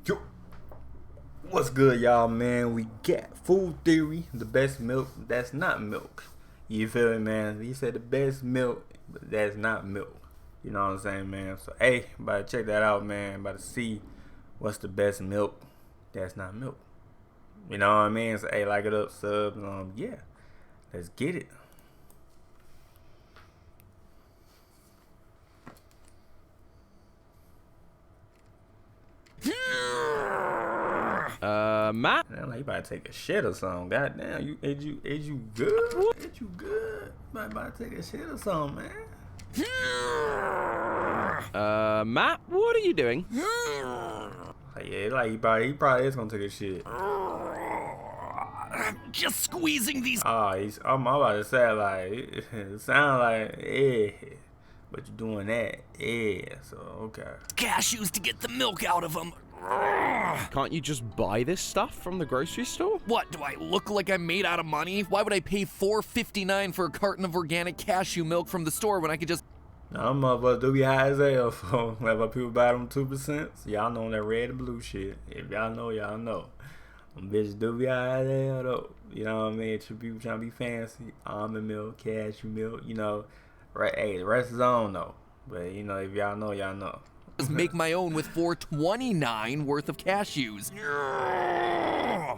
Yo, what's good, y'all, man? We got Food Theory, the best milk that's not milk. You feel me, man? He said the best milk, but that's not milk. You know what I'm saying, man? So, hey, about to check that out, man. About to see what's the best milk that's not milk. You know what I mean? So, hey, like it up, sub. Yeah, let's get it. Matt? Man, like you about to take a shit or something. Goddamn, is you good? Is you good? About to take a shit or something, man. Matt, what are you doing? Yeah, like he probably is gonna take a shit. Just squeezing these. I'm about to say, like, it sound like, yeah, but you're doing that, yeah, so, okay. cashews to get the milk out of them. Can't you just buy this stuff from the grocery store? What, do I look like I'm made out of money? Why would I pay $4.59 for a carton of organic cashew milk from the store when I could just... Them motherfuckers do be high as hell, so whenever people buy them 2%, so y'all know that red and blue shit. If y'all know, y'all know. Them bitches do be high as hell, though. You know what I mean? People trying to be fancy. Almond milk, cashew milk, you know. Right, hey, the rest is on, though. But, you know, if y'all know, y'all know. just make my own with $4.29 worth of cashews.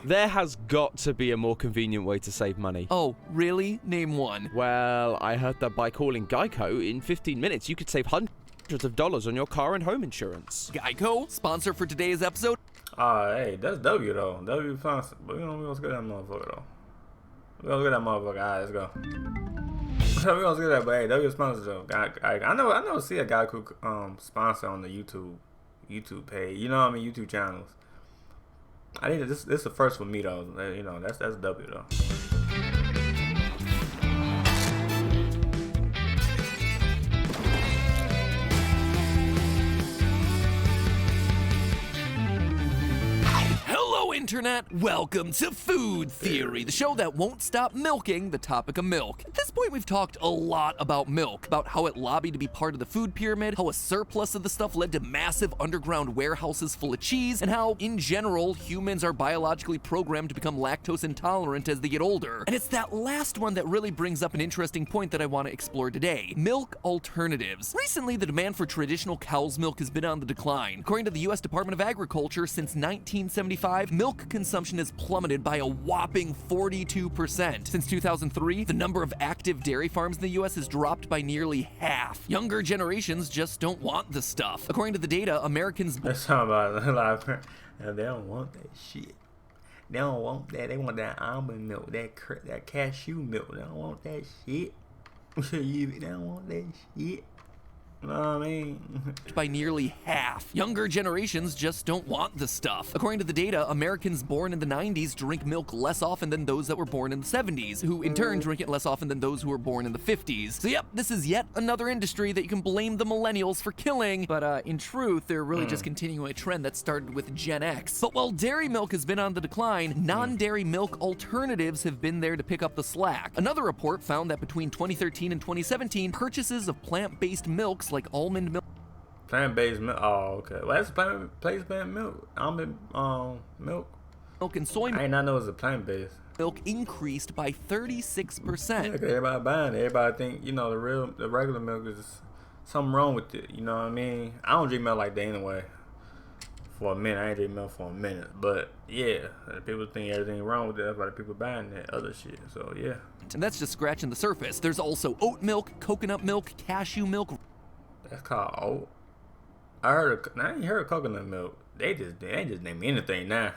There has got to be a more convenient way to save money. Oh, really? Name one. Well, I heard that by calling Geico, in 15 minutes you could save hundreds of dollars on your car and home insurance. Geico, sponsor for today's episode. Hey, that's W, though. W sponsor. But we gonna get that motherfucker, though. We gonna get that motherfucker. Alright, let's go. We gonna see that, but hey, W sponsor though. I know. See a guy who sponsor on the YouTube page. You know what I mean? YouTube channels. I think this is the first for me though. You know, that's W though. Internet, welcome to Food Theory, the show that won't stop milking the topic of milk. At this point, we've talked a lot about milk, about how it lobbied to be part of the food pyramid, how a surplus of the stuff led to massive underground warehouses full of cheese, and how, in general, humans are biologically programmed to become lactose intolerant as they get older. And it's that last one that really brings up an interesting point that I want to explore today: milk alternatives. Recently, the demand for traditional cow's milk has been on the decline. According to the U.S. Department of Agriculture, since 1975, milk consumption has plummeted by a whopping 42%. Since 2003, the number of active dairy farms in the US has dropped by nearly half. Younger generations just don't want the stuff. According to the data, Americans... That's talking about a lot of they don't want that shit. They don't want that. They want that almond milk, that cashew milk. They don't want that shit. They don't want that shit. You know what I mean? by nearly half. Younger generations just don't want the stuff. According to the data, Americans born in the 90s drink milk less often than those that were born in the 70s, who in turn drink it less often than those who were born in the 50s. So yep, this is yet another industry that you can blame the millennials for killing, but in truth, they're really just continuing a trend that started with Gen X. But while dairy milk has been on the decline, non-dairy milk alternatives have been there to pick up the slack. Another report found that between 2013 and 2017, purchases of plant-based milks like almond milk. Plant-based milk. Oh, okay. Well, that's plant-based milk. Almond milk. Milk and soy milk. I did not know it was a plant-based. Milk increased by 36%. Yeah, everybody buying it. Everybody think, you know, the regular milk is something wrong with it. You know what I mean? I don't drink milk like that anyway. For a minute, I ain't drink milk for a minute. But yeah, people think everything wrong with it. That's why people buying that other shit. So yeah. And that's just scratching the surface. There's also oat milk, coconut milk, cashew milk. That's called oat. I ain't heard of coconut milk. They just name anything now.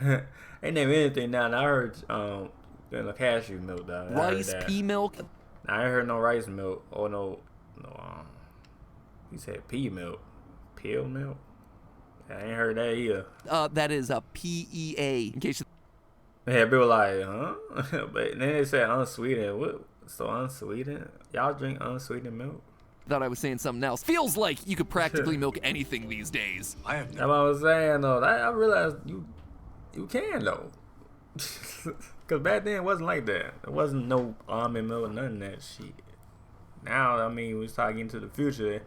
They name anything now. And I heard the cashew milk though. Rice, pea milk. I ain't heard no rice milk or no he said pea milk. Peel milk. I ain't heard that either. That is a PEA. In case you... Yeah, people like, huh? But then they said unsweetened. What? So unsweetened? Y'all drink unsweetened milk? Thought I was saying something else. Feels like you could practically milk anything these days. That's what I was saying though. I realized you can though. Cause back then it wasn't like that. There wasn't no almond milk or none of that shit. Now, I mean, we start getting to the future.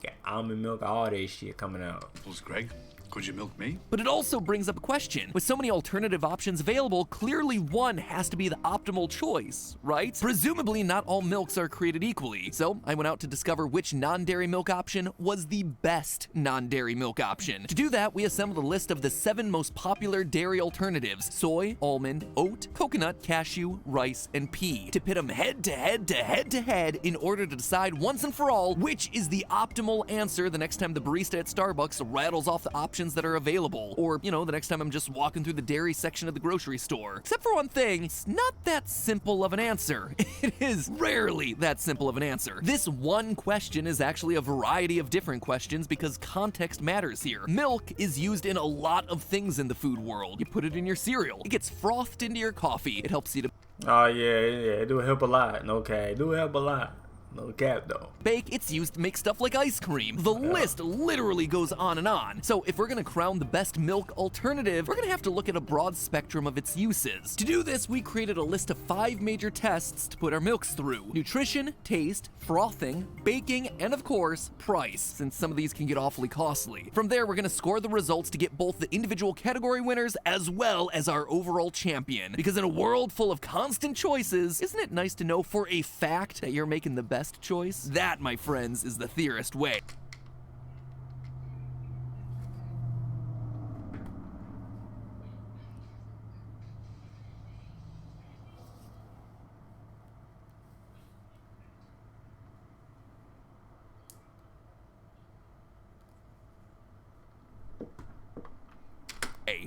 Got almond milk, all that shit coming out. Was Greg? Could you milk me? But it also brings up a question. With so many alternative options available, clearly one has to be the optimal choice, right? Presumably not all milks are created equally. So I went out to discover which non-dairy milk option was the best non-dairy milk option. To do that, we assembled a list of the 7 most popular dairy alternatives: soy, almond, oat, coconut, cashew, rice, and pea. To pit them head to head in order to decide once and for all which is the optimal answer the next time the barista at Starbucks rattles off the options that are available. Or, you know, the next time I'm just walking through the dairy section of the grocery store. Except for one thing, it's not that simple of an answer. It is rarely that simple of an answer. This one question is actually a variety of different questions because context matters here. Milk is used in a lot of things in the food world. You put it in your cereal. It gets frothed into your coffee. It helps you to Oh yeah, it do help a lot. Okay, it do help a lot. No cap though. bake, it's used to make stuff like ice cream. The list literally goes on and on. So if we're gonna crown the best milk alternative, we're gonna have to look at a broad spectrum of its uses. To do this, we created a list of 5 major tests to put our milks through: nutrition, taste, frothing, baking, and of course, price, since some of these can get awfully costly. From there, we're gonna score the results to get both the individual category winners as well as our overall champion. Because in a world full of constant choices, isn't it nice to know for a fact that you're making the best choice? That, my friends, is the theorist way.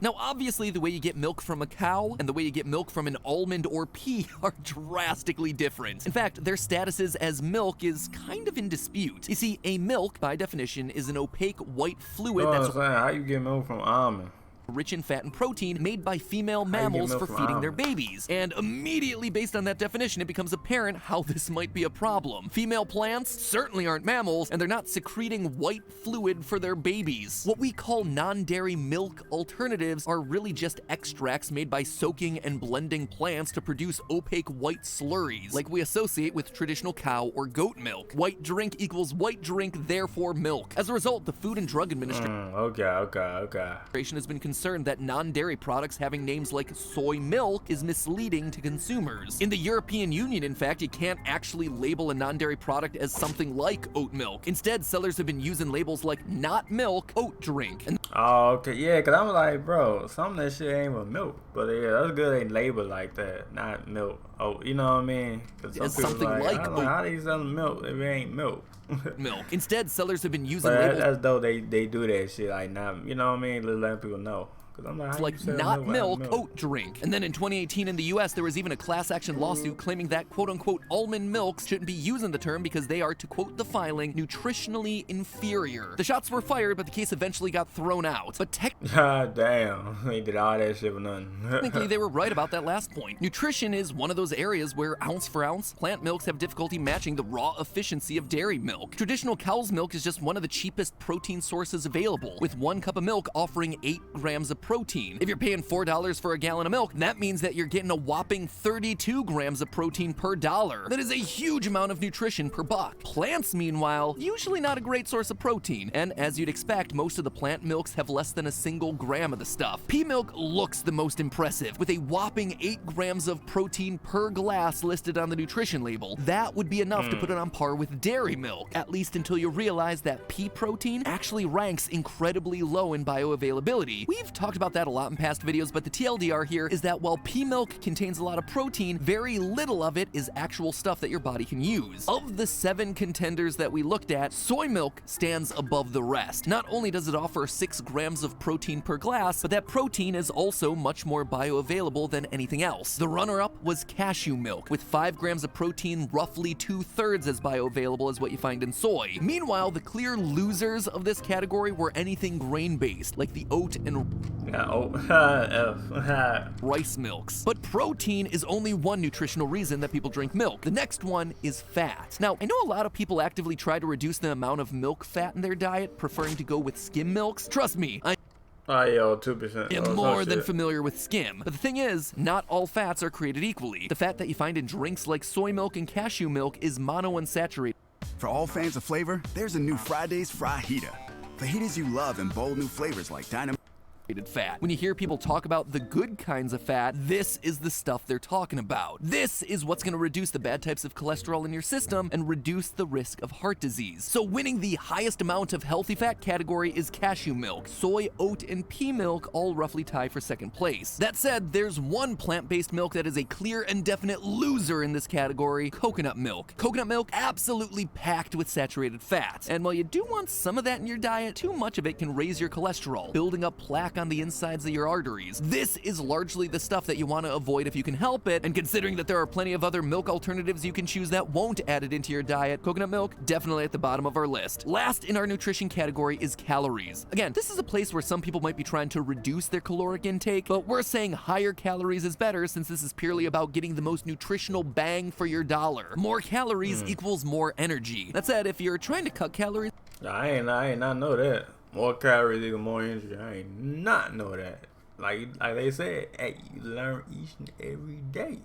Now, obviously, the way you get milk from a cow and the way you get milk from an almond or pea are drastically different. In fact, their statuses as milk is kind of in dispute. You see, a milk, by definition, is an opaque white fluid that's how you get milk from almond? Rich in fat and protein, made by female mammals for feeding their babies. And immediately based on that definition, it becomes apparent how this might be a problem. Female plants certainly aren't mammals, and they're not secreting white fluid for their babies. What we call non-dairy milk alternatives are really just extracts made by soaking and blending plants to produce opaque white slurries, like we associate with traditional cow or goat milk. White drink equals white drink, therefore milk. As a result, the Food and Drug Administration has been concerned that non-dairy products having names like soy milk is misleading to consumers. In the European Union, in fact, you can't actually label a non-dairy product as something like oat milk. Instead, sellers have been using labels like not milk, oat drink. And oh, okay, yeah, cause I'm like, bro, some of that shit ain't even milk. But yeah, that's good they label like that, not milk. Oh, you know what I mean? Cause some something like oat. How they selling milk if it ain't milk? Milk. Instead, sellers have been using but labels. That's dope. They do that shit like not, you know what I mean? Letting people know. I'm like not milk, oat drink. And then in 2018 in the US, there was even a class action lawsuit claiming that quote-unquote almond milks shouldn't be using the term because they are, to quote the filing, nutritionally inferior. The shots were fired, but the case eventually got thrown out. But God damn, they did all that shit for nothing. Technically, they were right about that last point. Nutrition is one of those areas where, ounce for ounce, plant milks have difficulty matching the raw efficiency of dairy milk. Traditional cow's milk is just one of the cheapest protein sources available, with 1 cup of milk offering 8 grams of protein. If you're paying $4 for a gallon of milk, that means that you're getting a whopping 32 grams of protein per dollar. That is a huge amount of nutrition per buck. Plants, meanwhile, usually not a great source of protein, and as you'd expect, most of the plant milks have less than a single gram of the stuff. Pea milk looks the most impressive, with a whopping 8 grams of protein per glass listed on the nutrition label. That would be enough to put it on par with dairy milk, at least until you realize that pea protein actually ranks incredibly low in bioavailability. We've talked about that a lot in past videos, but the TLDR here is that while pea milk contains a lot of protein, very little of it is actual stuff that your body can use. Of the 7 contenders that we looked at, soy milk stands above the rest. Not only does it offer 6 grams of protein per glass, but that protein is also much more bioavailable than anything else. The runner-up was cashew milk, with 5 grams of protein, roughly 2/3 as bioavailable as what you find in soy. Meanwhile, the clear losers of this category were anything grain-based, like the oat and rice milks. But protein is only one nutritional reason that people drink milk. The next one is fat. Now, I know a lot of people actively try to reduce the amount of milk fat in their diet, preferring to go with skim milks. Trust me, I yo, 2%. am more than familiar with skim. But the thing is, not all fats are created equally. The fat that you find in drinks like soy milk and cashew milk is monounsaturated. For all fans of flavor, there's a new Friday's Fryhita. Fajitas you love in bold new flavors like dynamite. Fat. When you hear people talk about the good kinds of fat, this is the stuff they're talking about. This is what's going to reduce the bad types of cholesterol in your system and reduce the risk of heart disease. So winning the highest amount of healthy fat category is cashew milk. Soy, oat, and pea milk all roughly tie for second place. That said, there's one plant-based milk that is a clear and definite loser in this category: coconut milk. Coconut milk absolutely packed with saturated fat. And while you do want some of that in your diet, too much of it can raise your cholesterol, building up plaque on the insides of your arteries. This is largely the stuff that you want to avoid if you can help it, and considering that there are plenty of other milk alternatives you can choose that won't add it into your diet, coconut milk definitely at the bottom of our list. Last in our nutrition category is calories. Again, this is a place where some people might be trying to reduce their caloric intake, but we're saying higher calories is better, since this is purely about getting the most nutritional bang for your dollar. More calories equals more energy. That said, if you're trying to cut calories, I ain't not know that. More calories equal more energy. I ain't not know that. Like they said, hey, you learn each and every day.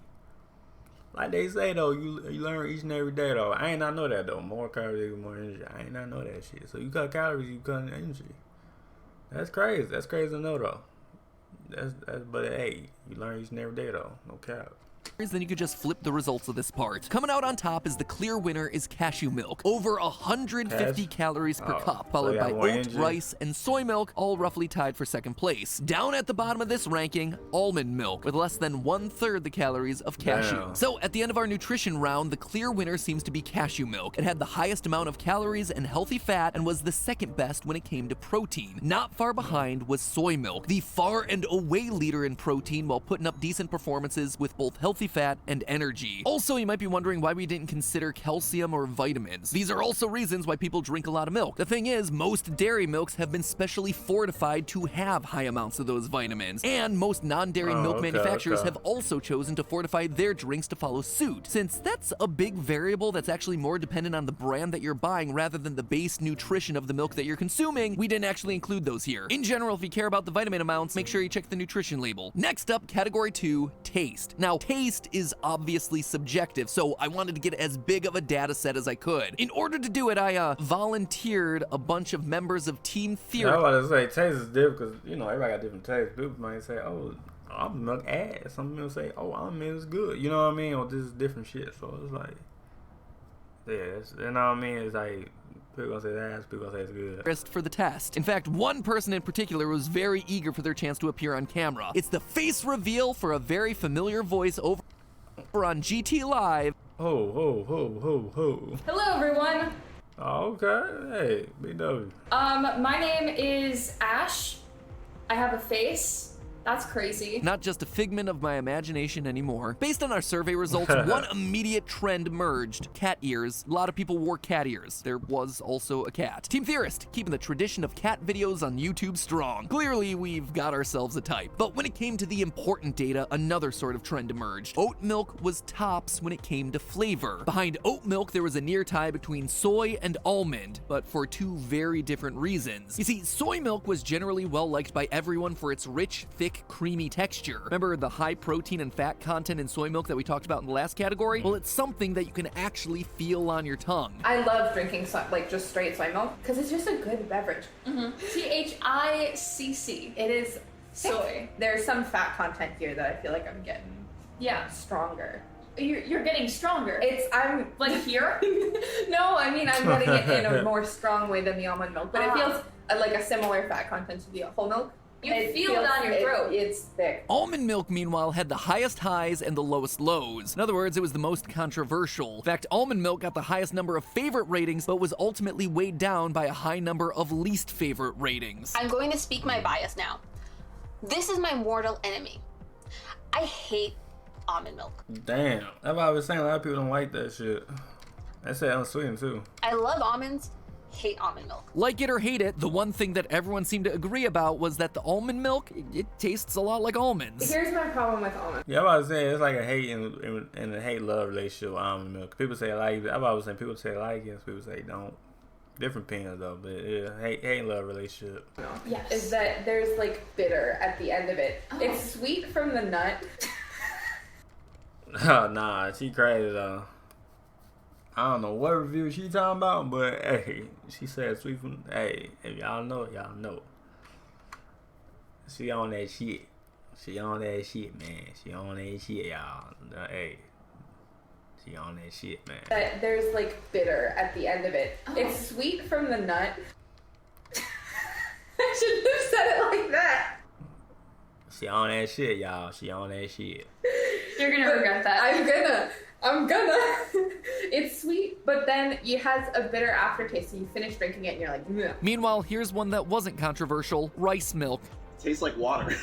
Like they say though, you learn each and every day though. I ain't not know that though. More calories equal more energy. I ain't not know that shit. So you cut calories, you cut energy. That's crazy. That's crazy to know though. But hey, you learn each and every day though. No cap. then you could just flip the results of this part. Coming out on top is the clear winner is cashew milk. Over 150 calories per cup, followed by oat, rice, and soy milk, all roughly tied for second place. Down at the bottom of this ranking, almond milk, with less than 1/3 the calories of cashew. So at the end of our nutrition round, the clear winner seems to be cashew milk. It had the highest amount of calories and healthy fat and was the second best when it came to protein. Not far behind was soy milk, the far and away leader in protein, while putting up decent performances with both healthy fat and energy. Also, you might be wondering why we didn't consider calcium or vitamins. These are also reasons why people drink a lot of milk. The thing is, most dairy milks have been specially fortified to have high amounts of those vitamins, and most non-dairy milk manufacturers have also chosen to fortify their drinks to follow suit. Since that's a big variable that's actually more dependent on the brand that you're buying rather than the base nutrition of the milk that you're consuming, we didn't actually include those here. In general, if you care about the vitamin amounts, make sure you check the nutrition label. Next up, category 2, taste. Now, taste is obviously subjective, so I wanted to get as big of a data set as I could. In order to do it, I volunteered a bunch of members of Team Theory. I was about to say, taste is different because, you know, everybody got different tastes. People might say, oh, almond milk ass. Some people say, oh, almond milk is good. You know what I mean? Or this is different shit. So it's like, yeah, you know what I mean? It's like, people gonna say that, people gonna say it's good. For the test. In fact, one person in particular was very eager for their chance to appear on camera. It's the face reveal for a very familiar voice over on GT Live. Ho. Hello, everyone. Oh, okay. Hey, BW. My name is Ash. I have a face. That's crazy. Not just a figment of my imagination anymore. Based on our survey results, one immediate trend emerged. Cat ears. A lot of people wore cat ears. There was also a cat. Team Theorist, keeping the tradition of cat videos on YouTube strong. Clearly, we've got ourselves a type. But when it came to the important data, another sort of trend emerged. Oat milk was tops when it came to flavor. Behind oat milk, there was a near tie between soy and almond, but for two very different reasons. You see, soy milk was generally well liked by everyone for its rich, thick, creamy texture. Remember the high protein and fat content in soy milk that we talked about in the last category? Well, it's something that you can actually feel on your tongue. I love drinking just straight soy milk because it's just a good beverage. THICC. It is soy. There's some fat content here that I feel like I'm getting stronger. You're getting stronger. I'm like here? No, I mean I'm getting it in a more strong way than the almond milk, but it feels like a similar fat content to the whole milk. You feel it on your throat. It's thick. Almond milk, meanwhile, had the highest highs and the lowest lows. In other words, it was the most controversial. In fact, almond milk got the highest number of favorite ratings, but was ultimately weighed down by a high number of least favorite ratings. I'm going to speak my bias now. This is my mortal enemy. I hate almond milk. Damn. That's why I was saying a lot of people don't like that shit. They say unsweetened too. I love almonds. Hate almond milk. Like it or hate it, the one thing that everyone seemed to agree about was that the almond milk, it tastes a lot like almonds. Here's my problem with almond. Yeah, I was saying it's like a hate and a hate-love relationship with almond milk. People say like it. I was saying people say like it, people say don't. Different opinions though, but yeah, hate love relationship. Yes. Is that there's like bitter at the end of it. Oh. It's sweet from the nut. Oh nah, she crazy though. I don't know what review she talking about, but hey, she said sweet from. Hey, if y'all know, y'all know. She on that shit. She on that shit, man. She on that shit, y'all. Hey, she on that shit, man. But there's like bitter at the end of it. Oh. It's sweet from the nut. I shouldn't have said it like that. She on that shit, y'all. She on that shit. You're gonna regret that. I'm gonna. It's sweet, but then it has a bitter aftertaste, so you finish drinking it and you're like, ugh. Meanwhile, here's one that wasn't controversial, rice milk. Tastes like water.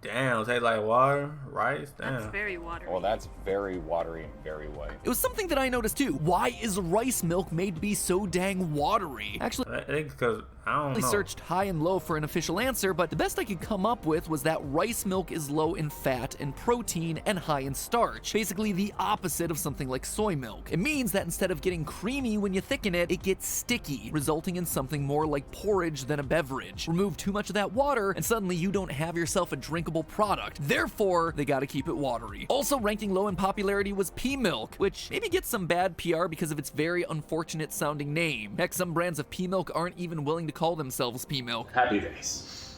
Damn, tastes like water, rice. Damn. That's very watery. Well, that's very watery and very white. It was something that I noticed too. Why is rice milk made to be so dang watery? Actually, I think because I don't know. Searched high and low for an official answer, but the best I could come up with was that rice milk is low in fat and protein and high in starch. Basically the opposite of something like soy milk. It means that instead of getting creamy when you thicken it, it gets sticky, resulting in something more like porridge than a beverage. Remove too much of that water, and suddenly you don't have yourself a drinkable product. Therefore, they gotta keep it watery. Also ranking low in popularity was pea milk, which maybe gets some bad PR because of its very unfortunate sounding name. Heck, some brands of pea milk aren't even willing to call themselves pea milk. Happy days.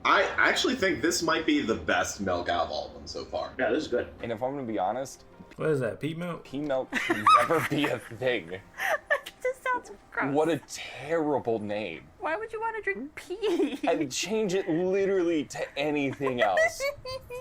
I actually think this might be the best milk out of all of them so far. Yeah, this is good. And if I'm gonna be honest, what is that, pea milk? Pea milk should never be a thing. This sounds gross. What a terrible name. Why would you want to drink pee? I'd change it literally to anything else.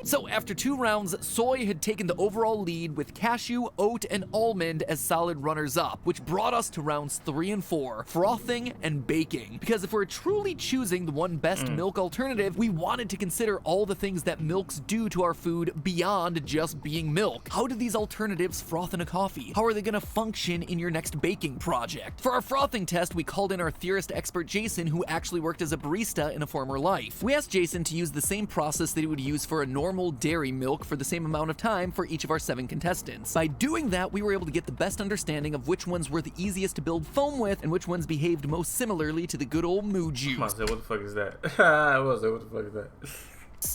So after 2 rounds, soy had taken the overall lead with cashew, oat, and almond as solid runners-up, which brought us to rounds 3 and 4, frothing and baking. Because if we're truly choosing the one best milk alternative, we wanted to consider all the things that milks do to our food beyond just being milk. How do these alternatives froth in a coffee? How are they gonna function in your next baking project? For our frothing test, we called in our theorist expert Jason, who actually worked as a barista in a former life. We asked Jason to use the same process that he would use for a normal dairy milk for the same amount of time for each of our 7 contestants. By doing that, we were able to get the best understanding of which ones were the easiest to build foam with and which ones behaved most similarly to the good old moo juice. What the fuck is that? What the fuck is that?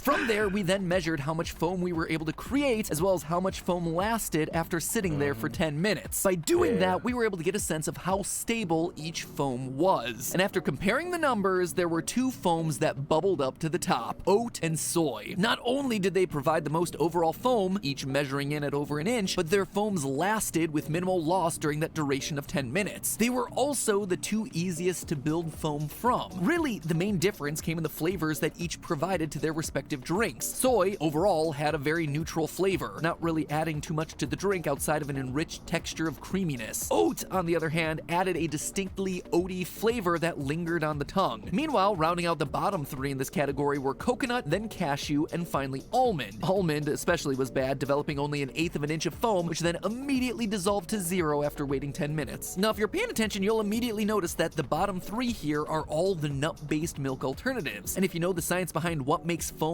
From there, we then measured how much foam we were able to create, as well as how much foam lasted after sitting there for 10 minutes. By doing that, we were able to get a sense of how stable each foam was. And after comparing the numbers, there were 2 foams that bubbled up to the top, oat and soy. Not only did they provide the most overall foam, each measuring in at over an inch, but their foams lasted with minimal loss during that duration of 10 minutes. They were also the 2 easiest to build foam from. Really, the main difference came in the flavors that each provided to their respective drinks. Soy, overall, had a very neutral flavor, not really adding too much to the drink outside of an enriched texture of creaminess. Oat, on the other hand, added a distinctly oaty flavor that lingered on the tongue. Meanwhile, rounding out the bottom 3 in this category were coconut, then cashew, and finally almond. Almond especially was bad, developing only 1/8 of an inch of foam, which then immediately dissolved to 0 after waiting 10 minutes. Now, if you're paying attention, you'll immediately notice that the bottom 3 here are all the nut-based milk alternatives. And if you know the science behind what makes foam,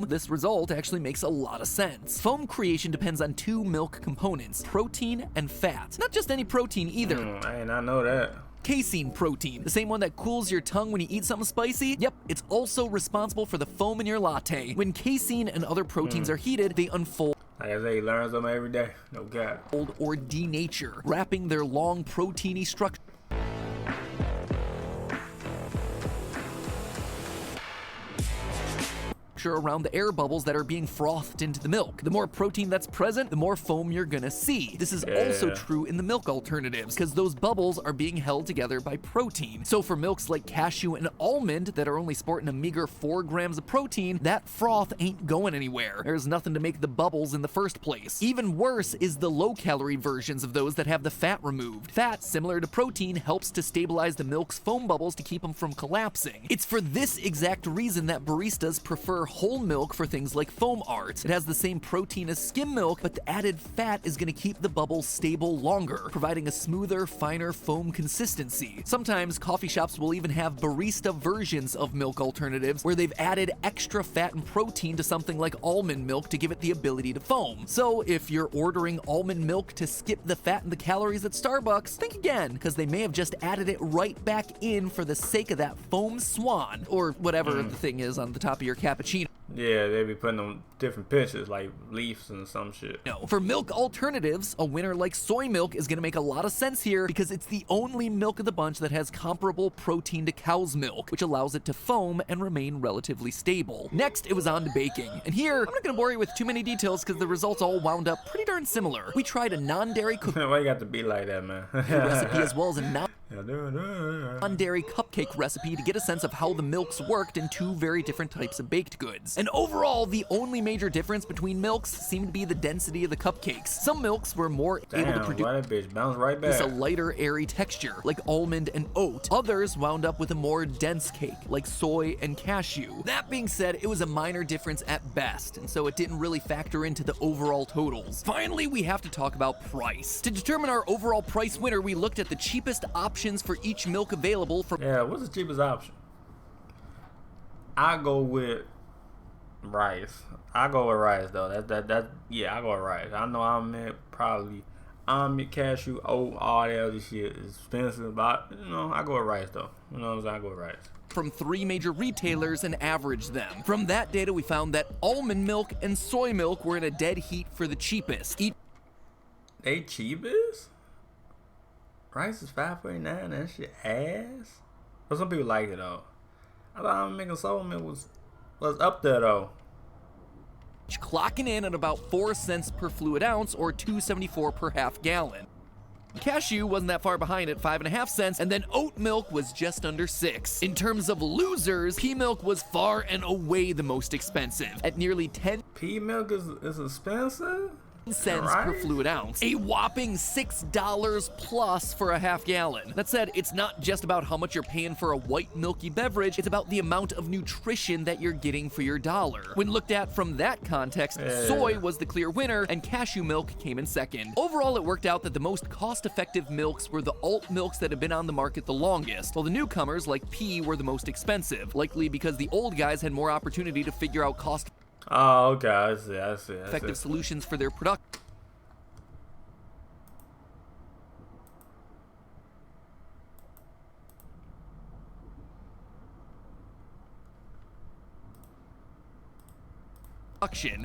this result actually makes a lot of sense. Foam creation depends on 2 milk components, protein and fat. Not just any protein either. I did not know that. Casein protein, the same one that cools your tongue when you eat something spicy? Yep, it's also responsible for the foam in your latte. When casein and other proteins are heated, they unfold Like I say, you learn something every day. No cap. or denature, wrapping their long proteiny structure around the air bubbles that are being frothed into the milk. The more protein that's present, the more foam you're gonna see. This is also true in the milk alternatives, because those bubbles are being held together by protein. So for milks like cashew and almond that are only sporting a meager 4 grams of protein, that froth ain't going anywhere. There's nothing to make the bubbles in the first place. Even worse is the low-calorie versions of those that have the fat removed. Fat, similar to protein, helps to stabilize the milk's foam bubbles to keep them from collapsing. It's for this exact reason that baristas prefer whole milk for things like foam art. It has the same protein as skim milk, but the added fat is going to keep the bubbles stable longer, providing a smoother, finer foam consistency. Sometimes coffee shops will even have barista versions of milk alternatives where they've added extra fat and protein to something like almond milk to give it the ability to foam. So if you're ordering almond milk to skip the fat and the calories at Starbucks, think again, because they may have just added it right back in for the sake of that foam swan, or whatever the thing is on the top of your cappuccino. Yeah, they be putting on different pictures like leaves and some shit. No. For milk alternatives, a winner like soy milk is going to make a lot of sense here because it's the only milk of the bunch that has comparable protein to cow's milk, which allows it to foam and remain relatively stable. Next, it was on to baking. And here, I'm not going to bore you with too many details because the results all wound up pretty darn similar. We tried a non-dairy cookie Why you got to be like that, man? recipe as well as a non-dairy cupcake recipe to get a sense of how the milks worked in two very different types of baked goods. And overall, the only major difference between milks seemed to be the density of the cupcakes. Some milks were more able to produce that bitch bounce right back. a lighter, airy texture, like almond and oat. Others wound up with a more dense cake, like soy and cashew. That being said, it was a minor difference at best, and so it didn't really factor into the overall totals. Finally, we have to talk about price. To determine our overall price winner, we looked at the cheapest options for each milk available for— Yeah, what's the cheapest option? I go with rice. I go with rice though. Yeah, I go with rice. I know almond, probably almond, cashew, oat, all that other shit is expensive, but you know, I go with rice though. You know what I'm saying? I go with rice. From 3 major retailers and averaged them. From that data, we found that almond milk and soy milk were in a dead heat for the cheapest. They cheapest? Rice is $5.49. That shit ass. But some people like it though. I thought almond milk and soy milk was up there though. Clocking in at about 4 cents per fluid ounce or $2.74 per half gallon. Cashew wasn't that far behind at 5.5 cents, and then oat milk was just under 6. In terms of losers, pea milk was far and away the most expensive at nearly 10 Pea milk is expensive? cents per fluid ounce, a whopping $6 plus for a half gallon. That said, it's not just about how much you're paying for a white milky beverage, it's about the amount of nutrition that you're getting for your dollar. When looked at from that context, soy was the clear winner and cashew milk came in second. Overall, it worked out that the most cost-effective milks were the alt milks that have been on the market the longest, while the newcomers like pea were the most expensive, likely because the old guys had more opportunity to figure out cost Oh, okay, I see. effective solutions for their production.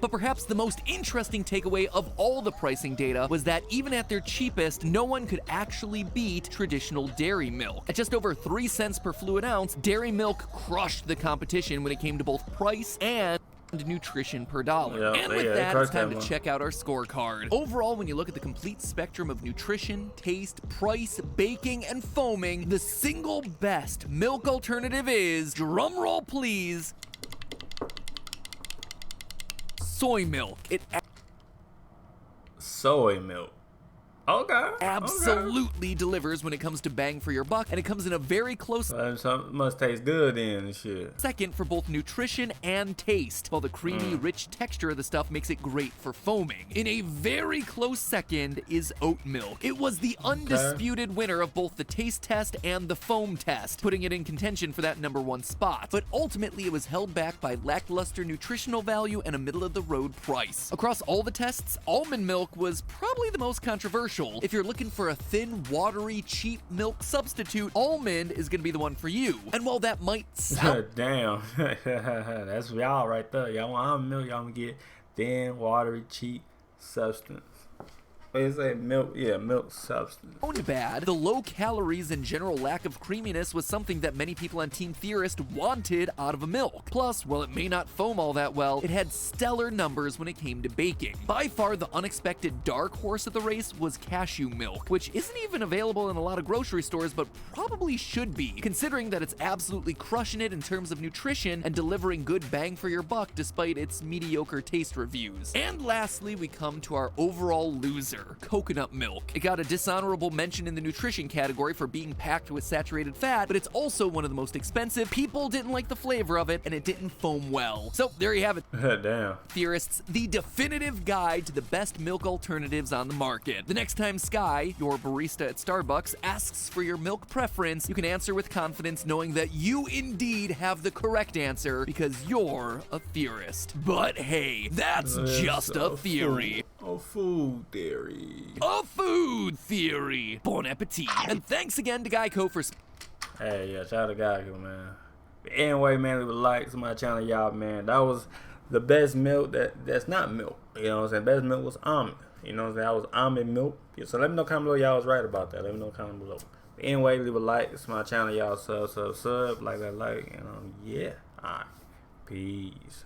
But perhaps the most interesting takeaway of all the pricing data was that even at their cheapest, no one could actually beat traditional dairy milk. At just over 3 cents per fluid ounce, dairy milk crushed the competition when it came to both price and nutrition per dollar. And with that, it's time to check out our scorecard. Overall, when you look at the complete spectrum of nutrition, taste, price, baking, and foaming, the single best milk alternative is, drumroll please, soy milk. Soy milk. Okay. Absolutely delivers when it comes to bang for your buck, and it comes in a very close must taste good then and shit. second for both nutrition and taste, while the creamy, rich texture of the stuff makes it great for foaming. In a very close second is oat milk. It was the undisputed winner of both the taste test and the foam test, putting it in contention for that #1 spot. But ultimately, it was held back by lackluster nutritional value and a middle-of-the-road price. Across all the tests, almond milk was probably the most controversial. If you're looking for a thin, watery, cheap milk substitute, almond is going to be the one for you. And while that might sound— Damn. That's y'all right there. Y'all want almond milk, y'all gonna get thin, watery, cheap substance. What is that? Milk? Yeah, milk substance. bad, the low calories and general lack of creaminess was something that many people on Team Theorist wanted out of a milk. Plus, while it may not foam all that well, it had stellar numbers when it came to baking. By far, the unexpected dark horse of the race was cashew milk, which isn't even available in a lot of grocery stores, but probably should be, considering that it's absolutely crushing it in terms of nutrition and delivering good bang for your buck despite its mediocre taste reviews. And lastly, we come to our overall loser, coconut milk. It got a dishonorable mention in the nutrition category for being packed with saturated fat, but it's also one of the most expensive. People didn't like the flavor of it, and it didn't foam well. So there you have it. Damn. Theorists, the definitive guide to the best milk alternatives on the market. The next time Sky, your barista at Starbucks, asks for your milk preference, you can answer with confidence knowing that you indeed have the correct answer because you're a theorist. But hey, that's just a theory. A food theory. A food theory. Bon appetit. And thanks again to Geico for... Hey, yeah, shout out to Geico, man. But anyway, man, leave a like to my channel, y'all, man. That was the best milk that's not milk. You know what I'm saying? Best milk was almond. You know what I'm saying? That was almond milk. So let me know comment below y'all was right about that. Let me know comment below. But anyway, leave a like to my channel, y'all. Sub, like that, like. And yeah. Alright. Peace.